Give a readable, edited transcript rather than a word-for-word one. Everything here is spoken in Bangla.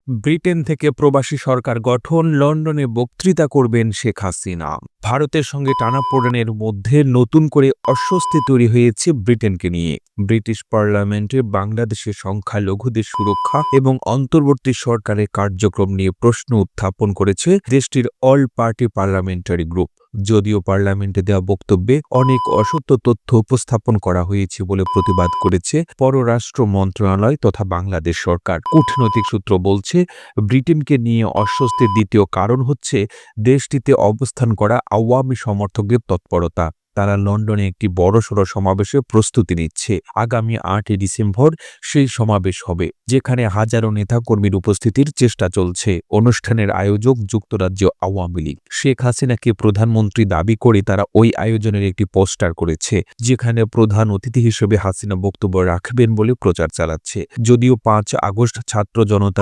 ব্রিটেন থেকে প্রবাসী সরকার গঠন, লন্ডনে বক্তৃতা করবেন শেখ হাসিনা। ভারতের সঙ্গে টানাপোড়েনের মধ্যে নতুন করে অস্বস্তি তৈরি হয়েছে ব্রিটেনকে নিয়ে। ব্রিটিশ পার্লামেন্টে বাংলাদেশের সংখ্যালঘুদের সুরক্ষা এবং অন্তর্বর্তী সরকারের কার্যক্রম নিয়ে প্রশ্ন উত্থাপন করেছে দেশটির অল পার্টি পার্লামেন্টারি গ্রুপ। যদিও পার্লামেন্টে দেওয়া বক্তব্যে অনেক অসত্য তথ্য উপস্থাপন করা হয়েছে বলে প্রতিবাদ করেছে পররাষ্ট্র মন্ত্রণালয় তথা বাংলাদেশ সরকার। কূটনৈতিক সূত্র বলছে, ব্রিটেনকে নিয়ে অস্বস্তির দ্বিতীয় কারণ হচ্ছে দেশটিতে অবস্থান করা আওয়ামী সমর্থকদের তৎপরতা। তারা লন্ডনে একটি বড়সড় সমাবেশের প্রস্তুতি নিচ্ছে। আগামী ৮ ডিসেম্বর সেই সমাবেশ হবে, যেখানে হাজারো নেতাকর্মীর উপস্থিতির চেষ্টা চলছে। অনুষ্ঠানের আয়োজক যুক্তরাজ্য আওয়ামী লীগ। শেখ হাসিনাকে প্রধানমন্ত্রী দাবি করে তারা ওই আয়োজনের একটি পোস্টার করেছে, যেখানে প্রধান অতিথি হিসেবে হাসিনা বক্তব্য রাখবেন বলে প্রচার চালাচ্ছে। যদিও ৫ আগস্ট ছাত্র জনতা